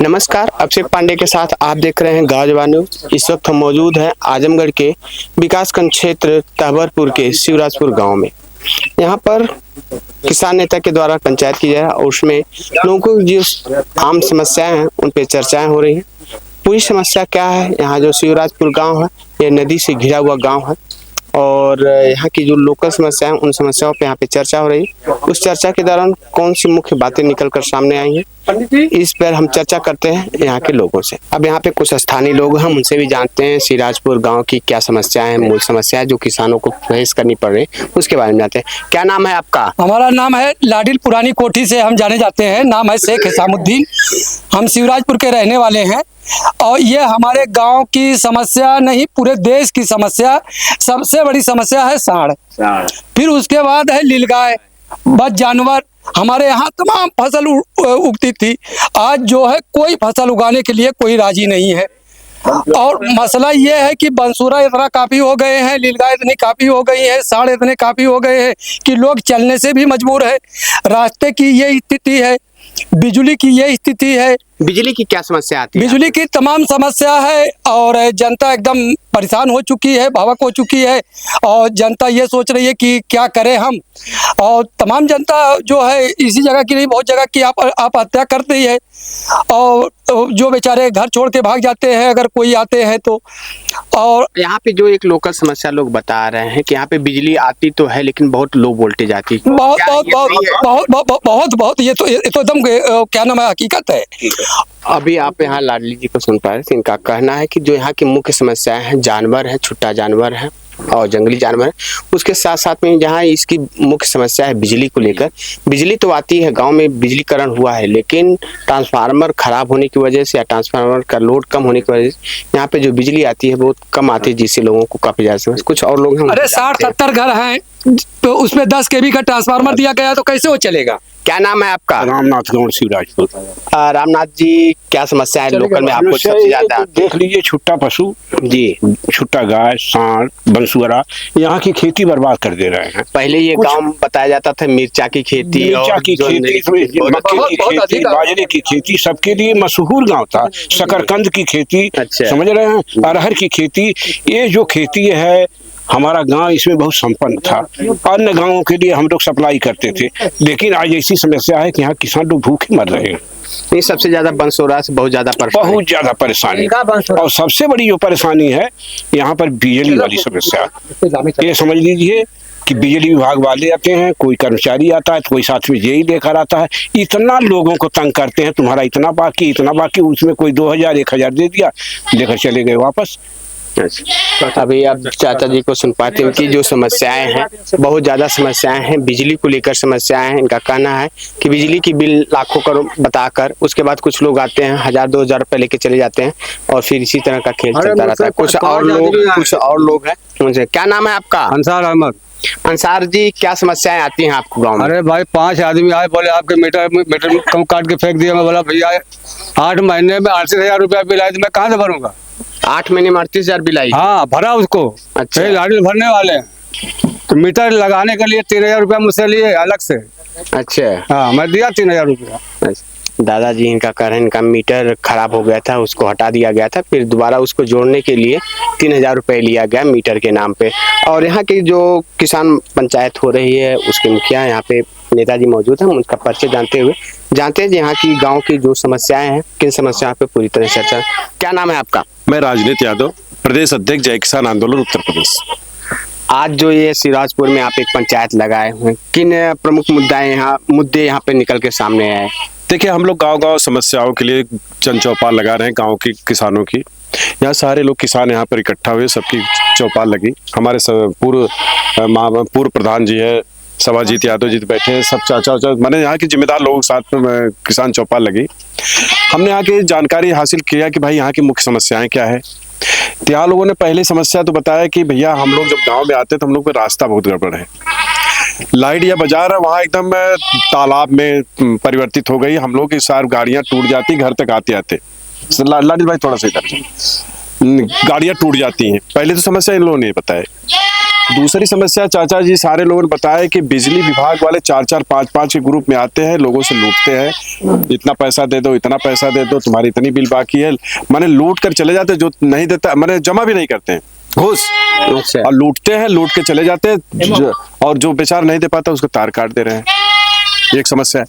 नमस्कार, अभिषेक पांडे के साथ आप देख रहे हैं गाँव जवान न्यूज। इस वक्त हम मौजूद हैं आजमगढ़ के विकासखंड क्षेत्र तहबरपुर के शिवराजपुर गांव में। यहां पर किसान नेता के द्वारा पंचायत की जाए और उसमें लोगों को जो आम समस्याएं हैं उन पे चर्चाएं हो रही हैं। पूरी समस्या क्या है, यहाँ जो शिवराजपुर गाँव है यह नदी से घिरा हुआ गाँव है और यहाँ की जो लोकल समस्या है उन समस्याओं पे यहाँ पे चर्चा हो रही है। उस चर्चा के दौरान कौन सी मुख्य बातें निकल कर सामने आई हैं, इस पर हम चर्चा करते हैं यहाँ के लोगों से। अब यहाँ पे कुछ स्थानीय लोग हैं, उनसे भी जानते हैं शिवराजपुर गांव की क्या समस्याएं हैं, मूल समस्याएं जो किसानों को फेस करनी पड़ रही है उसके बारे में जानते हैं। क्या नाम है आपका? हमारा नाम है लाडिल, पुरानी कोठी से हम जाने जाते हैं। नाम है शेख हिसामुद्दीन। हम शिवराजपुर के रहने वाले हैं और ये हमारे गांव की समस्या नहीं, पूरे देश की समस्या। सबसे बड़ी समस्या है सांड, फिर उसके बाद है नीलगाय, बस जानवर। हमारे यहाँ तमाम फसल उगती थी, आज जो है कोई फसल उगाने के लिए कोई राजी नहीं है। और मसला ये है कि बंसुरा इतना काफी हो गए हैं, नीलगाय इतनी काफी हो गई है, सांड इतने काफी हो गए हैं कि लोग चलने से भी मजबूर है। रास्ते की ये स्थिति है, बिजली की ये स्थिति है। बिजली की क्या समस्या आती है? बिजली की तमाम समस्या है और जनता एकदम परेशान हो चुकी है, भावुक हो चुकी है और जनता ये सोच रही है कि क्या करें हम। और तमाम जनता जो है इसी जगह की नहीं, बहुत जगह की आप हत्या करती है और जो बेचारे घर छोड़ के भाग जाते हैं अगर कोई आते हैं तो। और यहाँ पे जो एक लोकल समस्या लोग बता रहे हैं कि यहाँ पे बिजली आती तो है लेकिन बहुत लो वोल्टेज आती है। बहुत बहुत बहुत बहुत बहुत बहुत ये तो एकदम क्या नाम है, हकीकत है। अभी आप यहाँ लाडली जी को सुन पा रहे थे, इनका कहना है कि जो यहाँ की मुख्य समस्याएं हैं, जानवर है, छुट्टा जानवर है और जंगली जानवर है। उसके साथ साथ में जहाँ इसकी मुख्य समस्या है बिजली को लेकर। बिजली तो आती है, गांव में बिजलीकरण हुआ है लेकिन ट्रांसफार्मर खराब होने की वजह से या ट्रांसफार्मर का लोड कम होने की वजह से यहाँ पे जो बिजली आती है बहुत कम आती है, जिससे लोगों को काफी ज्यादा समस्या। कुछ और लोग हैं, अरे 60-70 घर हैं तो उसमें 10 kV का ट्रांसफार्मर दिया गया तो कैसे वो चलेगा। क्या नाम है आपका? रामनाथ गौड़, शिवराजपुर। रामनाथ जी, क्या समस्या है लोकल में आपको सबसे ज्यादा? देख लीजिए, छुट्टा पशु जी, छुट्टा गाय, सांड, बंसुरा यहाँ की खेती बर्बाद कर दे रहे हैं। पहले ये गांव बताया जाता था मिर्चा की खेती, मिर्चा की खेती, मक्के की खेती, बाजरे की खेती, सबके लिए मशहूर गांव था। शकरकंद की खेती, समझ रहे हैं, अरहर की खेती। ये जो खेती है हमारा गांव इसमें बहुत संपन्न था। अन्य गांवों के लिए हम लोग सप्लाई करते थे, लेकिन आज ऐसी समस्या है कि यहाँ किसान लोग भूखे मर रहे हैं। ये सबसे ज्यादा बंसोरा से बहुत ज्यादा परेशानी। और सबसे बड़ी जो परेशानी है यहाँ पर बिजली वाली समस्या। ये समझ लीजिए कि बिजली विभाग वाले आते हैं, कोई कर्मचारी आता है तो कोई साथ में जेई लेकर आता है, इतना लोगों को तंग करते हैं, तुम्हारा इतना बाकी, उसमें कोई 2000 1000 दे दिया, लेकर चले गए वापस। अभी आप चाचा जी को सुन पाते हैं कि जो समस्याएं हैं, बहुत ज्यादा समस्याएं हैं, बिजली को लेकर समस्याएं हैं। इनका कहना है कि बिजली की बिल लाखों करोड़ बताकर उसके बाद कुछ लोग आते हैं 1000-2000 रुपए लेके चले जाते हैं और फिर इसी तरह का खेल चलता रहता है। कुछ और लोग हैं, उनसे क्या नाम है आपका? अंसार अहमद। अंसार जी, क्या समस्याएं आती हैं आपको गाँव में? अरे भाई, 5 आदमी आए, बोले आपके मीटर कम काट के फेंक दिया। मैं बोला भैया 8 महीने में 38,000 रुपया बिल आया तो मैं कहाँ से भरूंगा। 8 महीने में 38,000 बिल आई? हाँ, भरा उसको। अच्छा, गाड़ी भरने वाले हैं तो मीटर लगाने के लिए 3,000 रुपया मुझसे लिए अलग से। अच्छा, हाँ, मैं दिया 3,000 रुपया। दादाजी इनका कह रहे हैं इनका मीटर खराब हो गया था, उसको हटा दिया गया था, फिर दोबारा उसको जोड़ने के लिए 3000 रुपये लिया गया मीटर के नाम पे। और यहाँ की जो किसान पंचायत हो रही है उसके मुखिया यहाँ पे नेताजी मौजूद हैं, उनका परिचय जानते हैं यहाँ की गांव की जो समस्याएं हैं, किन समस्याओं पे पूरी तरह चर्चा। क्या नाम है आपका? मैं राजनीत यादव, प्रदेश अध्यक्ष जय किसान आंदोलन उत्तर प्रदेश। आज जो ये शिवराजपुर में आप एक पंचायत लगाए हुए, किन प्रमुख मुद्दे यहाँ पे निकल के सामने आए? देखिए, हम लोग गांव समस्याओं के लिए जन चौपाल लगा रहे हैं गांव की किसानों की। यहाँ सारे लोग किसान यहाँ पर इकट्ठा हुए, सबकी चौपाल लगी। हमारे पूर्व प्रधान जी है सभाजीत यादव जी बैठे हैं, सब चाचा मैंने यहाँ के जिम्मेदार लोगों के साथ में किसान चौपाल लगी। हमने यहाँ की जानकारी हासिल किया कि भाई यहाँ की मुख्य समस्याएं क्या है। तो यहाँ लोगों ने पहले समस्या तो बताया कि भैया हम लोग जब गांव में आते तो हम लोग का रास्ता बहुत गड़बड़ है। लाइट या बाजार है वहाँ एकदम तालाब में परिवर्तित हो गई। हम लोग की सारी गाड़ियाँ टूट जाती घर तक आते आते। लाडी भाई थोड़ा सा इधर। गाड़ियां टूट जाती हैं। पहले तो समस्या इन लोगों ने बताया। दूसरी समस्या चाचा जी सारे लोगों ने बताया कि बिजली विभाग वाले 4-4, 5-5 के ग्रुप में आते हैं, लोगों से लूटते हैं, इतना पैसा दे दो, इतना पैसा दे दो, तुम्हारी इतनी बिल बाकी है, माने लूट कर चले जाते, जो नहीं देता माने जमा भी नहीं करते हैं घूस, और लूटते हैं, लूट के चले जाते हैं, और जो बेचारा नहीं दे पाता उसको तार काट दे रहे हैं। एक समस्या है।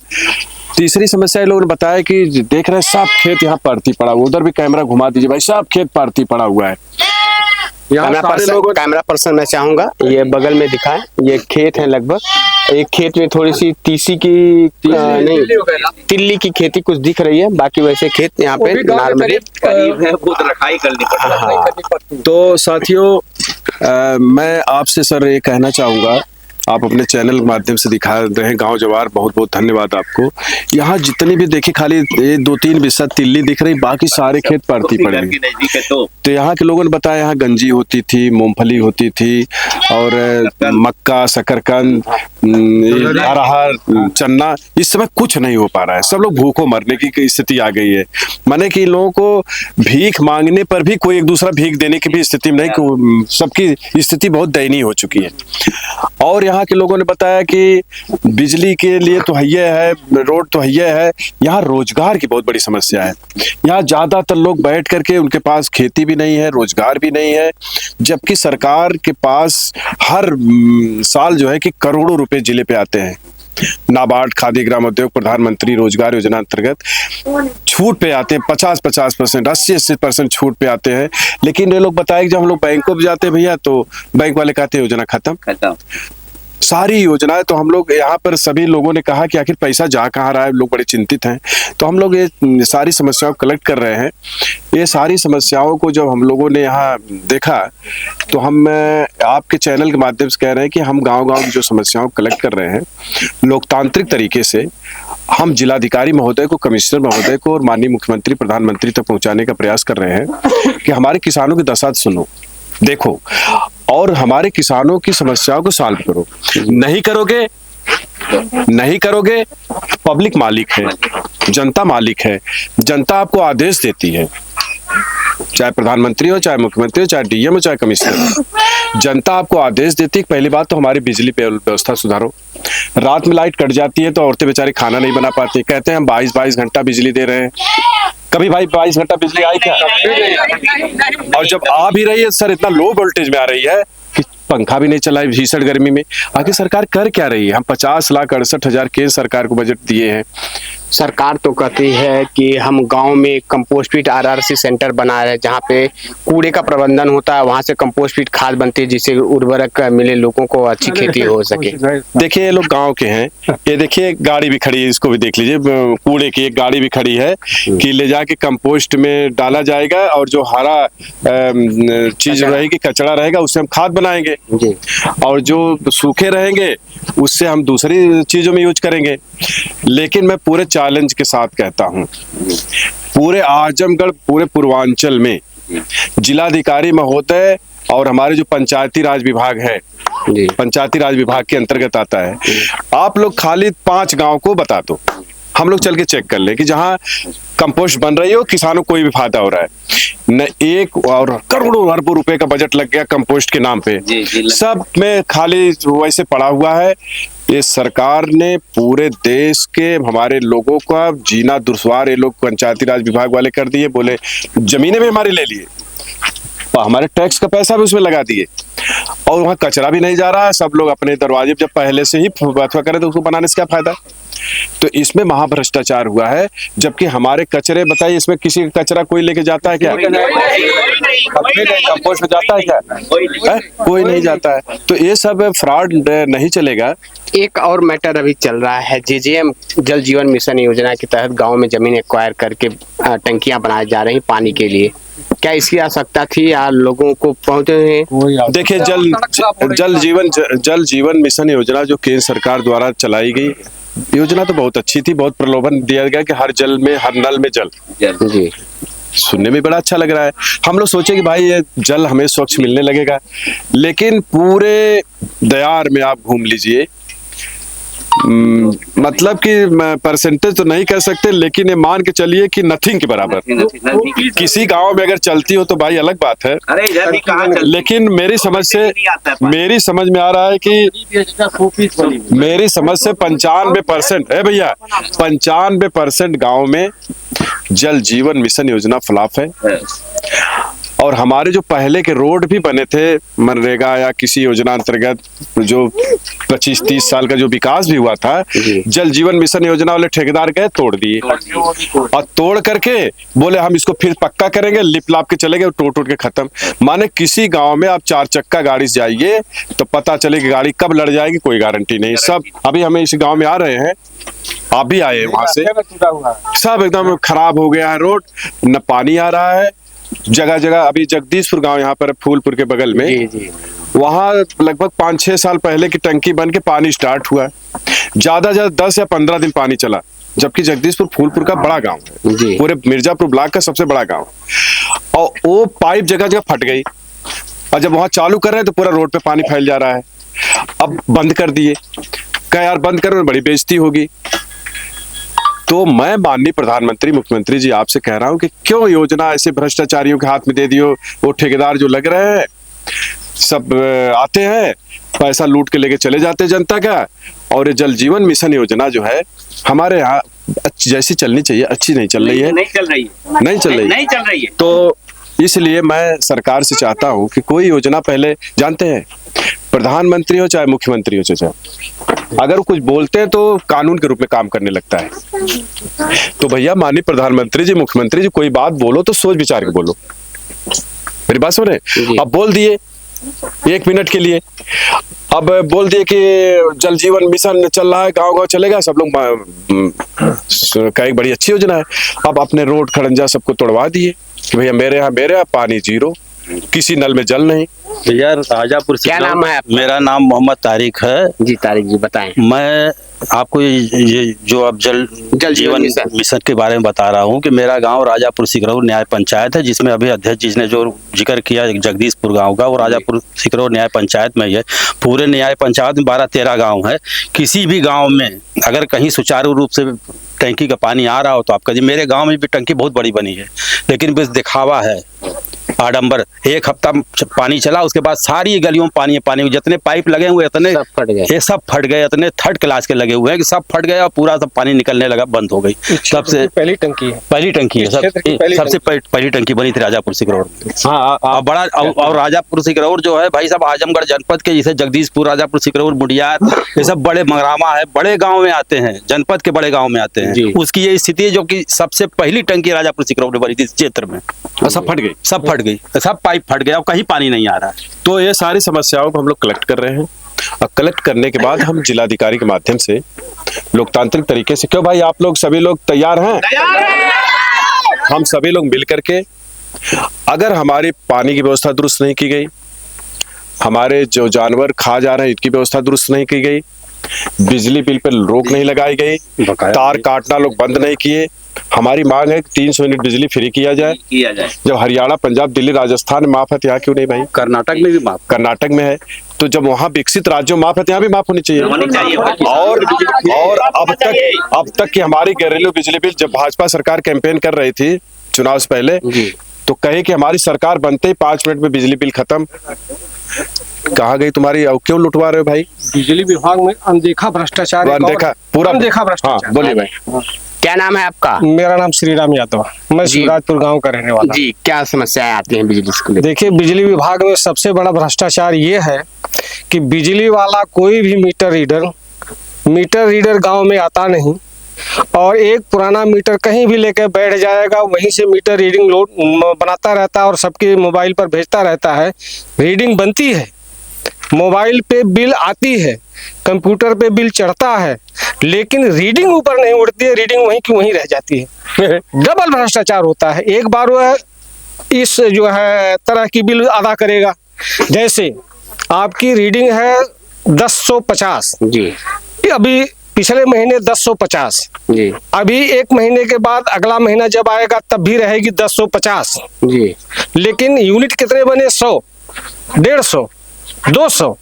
तीसरी समस्या लोगों ने बताया कि देख रहे हैं सब खेत यहाँ पड़ती पड़ा हुआ, उधर भी कैमरा घुमा दीजिए भाई, सब खेत पड़ती पड़ा हुआ है। कैमरा पर्सन मैं चाहूंगा ये बगल में दिखाएं, ये खेत है लगभग, एक खेत में थोड़ी सी तीसी की नहीं तिल्ली की खेती कुछ दिख रही है, बाकी वैसे खेत यहाँ पे नॉर्मली करीब है, खुद रखाई करनी पड़ती है। तो साथियों मैं आपसे सर ये कहना चाहूंगा, आप अपने चैनल के माध्यम से दिखा रहे हैं गांव जवार, बहुत बहुत धन्यवाद आपको। यहाँ जितनी भी देखिए खाली ये 2-3 बिस्सा तिल्ली दिख रही, बाकी सारे खेत पड़ती पड़ेंगे। तो यहाँ के लोगों ने बताया यहाँ गंजी होती थी, मूंगफली होती थी, और मक्का, शकरकंद, अरहर, चन्ना, इस समय कुछ नहीं हो पा रहा है। सब लोग भूखों मरने की स्थिति आ गई है। माने कि लोगों को भीख मांगने पर भी कोई एक दूसरा भीख देने की भी स्थिति में नहीं, सबकी स्थिति बहुत दयनीय हो चुकी है। और यहाँ के लोगों ने बताया कि बिजली के लिए तो है, रोड तो है, यहाँ रोजगार की बहुत बड़ी समस्या है। यहाँ ज्यादातर लोग बैठ करके, उनके पास खेती भी नहीं है, रोजगार भी नहीं है, जबकि सरकार के पास हर साल जो है कि करोड़ों रुपए जिले पे आते हैं। नाबार्ड, खादी ग्राम उद्योग, प्रधानमंत्री रोजगार योजना अंतर्गत छूट पे आते हैं, 50-50%, 80-80% छूट पे आते हैं। लेकिन ये लोग बताए कि जब हम लोग बैंकों पे जाते हैं भैया, तो बैंक वाले कहते हैं योजना खत्म सारी योजनाएं। तो हम लोग यहाँ पर सभी लोगों ने कहा कि आखिर पैसा जा कहाँ रहा है, लोग बड़े चिंतित हैं। तो हम लोग ये सारी समस्याओं को कलेक्ट कर रहे हैं। ये सारी समस्याओं को जब हम लोगों ने यहाँ देखा, तो हम आपके चैनल के माध्यम से कह रहे हैं कि हम गांव-गांव की जो समस्याओं को कलेक्ट कर रहे हैं, लोकतांत्रिक तरीके से हम जिलाधिकारी महोदय को, कमिश्नर महोदय को और माननीय मुख्यमंत्री, प्रधानमंत्री तक पहुँचाने का प्रयास कर रहे हैं कि हमारे किसानों की दशा सुनो, देखो, और हमारे किसानों की समस्याओं को सॉल्व करो। नहीं करोगे पब्लिक मालिक है, जनता मालिक है, जनता आपको आदेश देती है, चाहे प्रधानमंत्री हो, चाहे मुख्यमंत्री हो, चाहे डीएम हो, चाहे कमिश्नर, जनता आपको आदेश देती है। पहली बात तो हमारी बिजली व्यवस्था सुधारो। रात में लाइट कट जाती है तो औरतें बेचारी खाना नहीं बना पाती, कहते हैं हम 22-22 घंटा बिजली दे रहे हैं। कभी भाई 22 घंटा बिजली आई क्या? और जब आ भी रही है सर, इतना लो वोल्टेज में आ रही है कि पंखा भी नहीं चला है भीषण गर्मी में। आखिर सरकार कर क्या रही है? हम 50,68,000 केंद्र सरकार को बजट दिए हैं। सरकार तो कहती है कि हम गांव में कंपोस्ट पीट RRC सेंटर बना रहे हैं, जहाँ पे कूड़े का प्रबंधन होता है, वहां से कंपोस्ट पीट खाद बनती है, जिससे उर्वरक मिले, लोगों को अच्छी खेती हो सके। देखिए ये लोग गांव के हैं, ये देखिए गाड़ी भी खड़ी है, इसको भी देख लीजिए, कूड़े की एक गाड़ी भी खड़ी है कि ले जाके कंपोस्ट में डाला जाएगा, और जो हरा चीज रहेगी, कचरा रहेगा, उससे हम खाद बनाएंगे, और जो सूखे रहेंगे उससे हम दूसरी चीजों में यूज करेंगे। लेकिन मैं पूरे चैलेंज के साथ कहता हूं, पूरे आजमगढ़, पूरे पूर्वांचल में जिलाधिकारी महोदय और हमारे जो पंचायती राज विभाग है, पंचायती राज विभाग के अंतर्गत आता है, आप लोग खाली 5 गांव को बता दो, हम लोग चल के चेक कर ले कि जहां कंपोस्ट बन रही हो, किसानों को कोई भी फायदा हो रहा है न। एक और करोड़ों अरबों रुपए का बजट लग गया कंपोस्ट के नाम पे, सब में खाली वैसे पड़ा हुआ है। ये सरकार ने पूरे देश के हमारे लोगों का जीना दुश्वार ये लोग पंचायती राज विभाग वाले कर दिए। बोले जमीनें भी हमारे ले लिए, हमारे टैक्स का पैसा भी उसमें लगा दिए, और वहाँ कचरा भी नहीं जा रहा है। सब लोग अपने दरवाजे जब पहले से ही बथुआ करे तो उसको बनाने से क्या फायदा? तो इसमें महाभ्रष्टाचार हुआ है। जबकि हमारे कचरे, बताइए इसमें किसी का कचरा कोई लेके जाता है क्या? कंपोस्ट में जाता है क्या? कोई नहीं जाता है। तो ये सब फ्रॉड नहीं चलेगा। एक और मैटर अभी चल रहा है, JJM जल जीवन मिशन योजना के तहत गांव में जमीन एक्वायर करके टंकियां बनाई जा रही पानी के लिए। क्या इसकी आवश्यकता थी या लोगों को पहुंचे हैं? देखिए जल जीवन मिशन योजना जो केंद्र सरकार द्वारा चलाई गई योजना तो बहुत अच्छी थी। बहुत प्रलोभन दिया गया कि हर जल में, हर नल में जल। जी, सुनने में बड़ा अच्छा लग रहा है। हम लोग सोचे कि भाई ये जल हमें स्वच्छ मिलने लगेगा, लेकिन पूरे दयार में आप घूम लीजिए, मतलब कि परसेंटेज तो नहीं कह सकते, लेकिन ये मान के चलिए कि नथिंग के बराबर। किसी गांव में अगर चलती हो तो भाई अलग बात है, अरे इधर भी कहाँ चलती? लेकिन मेरी समझ में आ रहा है कि 95% है भैया, 95% गांव में जल जीवन मिशन योजना फ्लॉप है। और हमारे जो पहले के रोड भी बने थे मनरेगा या किसी योजना अंतर्गत, जो 25-30 साल का जो विकास भी हुआ था, जल जीवन मिशन योजना वाले ठेकेदार गए तोड़ दिए, और तोड़ करके बोले हम इसको फिर पक्का करेंगे, लिप लाप के चले गए, टूट के खत्म। माने किसी गांव में आप 4 चक्का गाड़ी से जाइए तो पता चले कि गाड़ी कब लड़ जाएगी, कोई गारंटी नहीं। सब अभी हमें इस गाँव में आ रहे हैं, आप भी आए वहां से, सब एकदम खराब हो गया है रोड, न पानी आ रहा है जगह जगह। अभी जगदीशपुर गांव यहाँ पर फूलपुर के बगल में, वहाँ लगभग 5-6 साल पहले की टंकी बन के पानी स्टार्ट हुआ, ज्यादा 10 या 15 दिन पानी चला, जबकि जगदीशपुर फूलपुर का बड़ा गांव है, पूरे मिर्जापुर ब्लॉक का सबसे बड़ा गांव, और वो पाइप जगह जगह फट गई, और जब वहां चालू कर रहे हैं तो पूरा रोड पे पानी फैल जा रहा है। अब बंद कर दिए, कहा यार बंद करो, बड़ी बेइज्जती होगी। तो मैं माननीय प्रधानमंत्री मुख्यमंत्री जी आपसे कह रहा हूं कि क्यों योजना ऐसे भ्रष्टाचारियों के हाथ में दे दियो। वो ठेकेदार जो लग रहे हैं सब आते हैं, पैसा लूट के लेके चले जाते जनता का, और ये जल जीवन मिशन योजना जो है हमारे यहाँ जैसी चलनी चाहिए अच्छी नहीं चल रही है, नहीं चल रही है। तो इसलिए मैं सरकार से चाहता हूँ कि कोई योजना, पहले जानते हैं प्रधानमंत्री हो चाहे मुख्यमंत्री हो, चाहे अगर कुछ बोलते हैं तो कानून के रूप में काम करने लगता है। तो भैया माननीय प्रधानमंत्री जी मुख्यमंत्री जी कोई बात बोलो तो सोच विचार के बोलो, मेरी बात सुन रहे? अब बोल दिए 1 मिनट के लिए, अब बोल दिए कि जल जीवन मिशन चल रहा है, गांव गांव चलेगा, सब लोग का एक बड़ी अच्छी योजना है। अब अपने रोड खड़ंजा सबको तोड़वा दिए कि भैया मेरे यहाँ पानी जीरो, किसी नल में जल नहीं। भैया राजापुर से, क्या नाम है आपका? मेरा नाम मोहम्मद तारिक है जी। तारिक जी बताएं। मैं आपको ये जो अब जल जीवन मिशन के बारे में बता रहा हूँ कि मेरा गांव राजापुर सिकरौर न्याय पंचायत है, जिसमें अभी अध्यक्ष जी ने जो जिक्र किया जगदीशपुर गांव का, वो राजापुर सिकरौर न्याय पंचायत में ही है। पूरे न्याय पंचायत में 12-13 गाँव है। किसी भी गाँव में अगर कहीं सुचारू रूप से टंकी का पानी आ रहा हो तो आपका जी, मेरे गाँव में भी टंकी बहुत बड़ी बनी है, लेकिन बस दिखावा है, आडंबर। 1 हफ्ता पानी चला, उसके बाद सारी गलियों में पानी, जितने पाइप लगे हुए इतने सब फट गए, ये सब फट गए, इतने 3rd क्लास के लगे हुए हैं कि सब फट गए और पूरा सब पानी निकलने लगा, बंद हो गई। सबसे पहली टंकी है, सबसे पहली टंकी बनी थी राजापुर सिकरौर में। हाँ, बड़ा और राजापुर सिकरौर जो है भाई साहब, आजमगढ़ जनपद के, जैसे जगदीशपुर, राजापुर सिकरौर, मुडियार, ये सब बड़े मंगरामा है, बड़े गाँव में आते हैं, जनपद के बड़े गाँव में आते हैं। उसकी ये स्थिति है जो कि सबसे पहली टंकी राजापुर सिकरौर में बनी थी इस क्षेत्र में, सब फट गई, सब पाइप फट गया और कहीं पानी नहीं आ रहा है। तो ये सारी समस्याओं को हम लोग कलेक्ट कर रहे हैं, और कलेक्ट करने के बाद हम जिलाधिकारी के माध्यम से लोकतांत्रिक तरीके से, क्यों भाई आप लोग सभी लोग तैयार हैं? हम सभी लोग मिल करके, अगर हमारी पानी की व्यवस्था दुरुस्त नहीं की गई, हमारे जो जानवर खा जा रहे हैं इनकी व्यवस्था दुरुस्त नहीं की गई, बिजली बिल पर रोक नहीं लगाई गई, तार काटना लोग बंद नहीं किए, हमारी मांग है कि 300 यूनिट बिजली फ्री किया जाए। जब हरियाणा, पंजाब, दिल्ली, राजस्थान में माफ है तो यहाँ क्यों नहीं भाई? कर्नाटक में भी माफ, कर्नाटक में है, तो जब वहाँ विकसित राज्यों माफ है तो यहाँ भी माफ होनी चाहिए। और अब तक की हमारी घरेलू बिजली बिल, जब भाजपा सरकार कैंपेन कर रही थी चुनाव से पहले, तो कहे कि हमारी सरकार बनते ही 5 मिनट में बिजली बिल खत्म। कहाँ गई तुम्हारी? और क्यों लुटवा रहे हो भाई? बिजली विभाग में अनदेखा भ्रष्टाचार, पूरा अनदेखा भ्रष्टाचार। बोलिए भाई, क्या नाम है आपका? मेरा नाम श्री राम यादव, मैं शिवराजपुर गांव का रहने वाला जी। क्या समस्याएं आती हैं बिजली को? देखिए, बिजली विभाग में सबसे बड़ा भ्रष्टाचार ये है कि बिजली वाला कोई भी मीटर रीडर गांव में आता नहीं, और एक पुराना मीटर कहीं भी लेकर बैठ जाएगा, वहीं से मीटर रीडिंग लोड बनाता रहता है और सबके मोबाइल पर भेजता रहता है। रीडिंग बनती है, मोबाइल पे बिल आती है, कंप्यूटर पे बिल चढ़ता है, लेकिन रीडिंग ऊपर नहीं उड़ती है, रीडिंग वहीं की वहीं रह जाती है। डबल भ्रष्टाचार होता है। एक बार वह इस जो है तरह की बिल अदा करेगा, जैसे आपकी रीडिंग है 1050 जी, अभी पिछले महीने 1050 जी, अभी 1 महीने के बाद अगला महीना जब आएगा तब भी रहेगी 1050 जी, लेकिन यूनिट कितने बने? 100, 150, 200,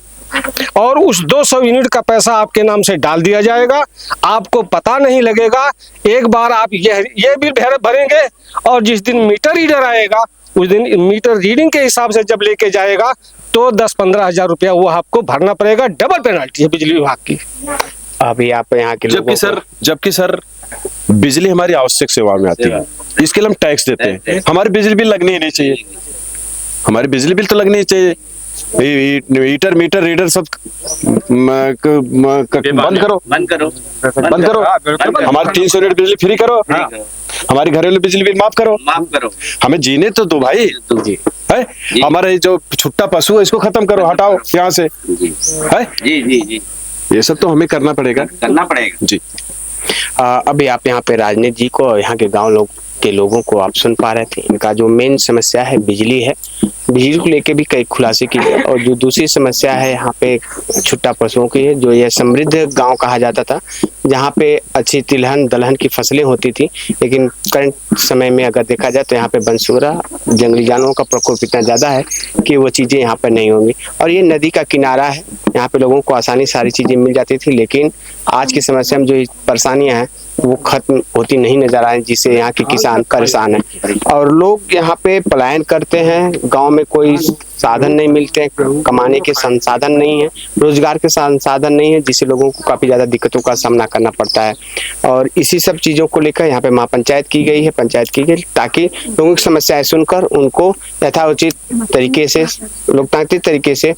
और उस 200 यूनिट का पैसा आपके नाम से डाल दिया जाएगा। आपको पता नहीं लगेगा। एक बार आप ये बिल भरेंगे और जिस दिन मीटर रीडर आएगा उस दिन मीटर रीडिंग के हिसाब से जब लेके जाएगा तो 10-15 हजार रुपया वो आपको भरना पड़ेगा। डबल पेनल्टी है बिजली विभाग की। अभी आप यहाँ के जबकि सर बिजली हमारी आवश्यक सेवा में आती है, इसके लिए हम टैक्स देते हैं। हमारी बिजली बिल लगनी ही नहीं चाहिए, हमारी बिजली बिल तो लगनी ही चाहिए। मीटर रीडर सब बंद करो। हमारी 300 यूनिट बिजली फ्री करो, हमारी घरेलू बिजली बिल माफ करो। हमें जीने तो दो भाई है। हमारे जो छुट्टा पशु है इसको खत्म करो, हटाओ यहाँ से है। जी ये सब तो हमें करना पड़ेगा जी। अभी आप यहाँ पे राजनीति जी को, यहाँ के गांव के लोगों को आप सुन पा रहे थे। इनका जो मेन समस्या है बिजली है, बिजली को लेके भी कई खुलासे की गए। और जो दूसरी समस्या है यहाँ पे छुट्टा पशुओं की है, जो ये समृद्ध गांव कहा जाता था, जहाँ पे अच्छी तिलहन दलहन की फसलें होती थी। लेकिन करंट समय में अगर देखा जाए तो यहाँ पे बनसूरा जंगली जानवरों का प्रकोप इतना ज़्यादा है कि वो चीज़ें यहाँ पर नहीं होंगी। और ये नदी का किनारा है, यहाँ पे लोगों को आसानी सारी चीज़ें मिल जाती थी। लेकिन आज की समस्या में जो परेशानियाँ हैं वो खत्म होती नहीं नजर आए, जिससे यहाँ के किसान परेशान हैं। और लोग यहाँ पे पलायन करते हैं। गांव में कोई साधन नहीं मिलते, कमाने के संसाधन नहीं है, रोजगार के संसाधन नहीं है, जिससे लोगों को काफी ज्यादा दिक्कतों का सामना करना पड़ता है। और इसी सब चीजों को लेकर यहाँ पे महापंचायत की गई है, पंचायत की गई, ताकि लोगों की समस्याएं सुनकर उनको यथाउचित तरीके से, लोकतांत्रिक तरीके से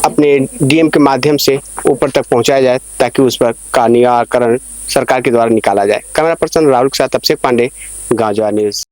अपने डीएम के माध्यम से ऊपर तक पहुंचाया जाए, ताकि उस पर का निराकरण सरकार के द्वारा निकाला जाए। कैमरा पर्सन राहुल के साथ अभिषेक पांडे, गांव जवार न्यूज।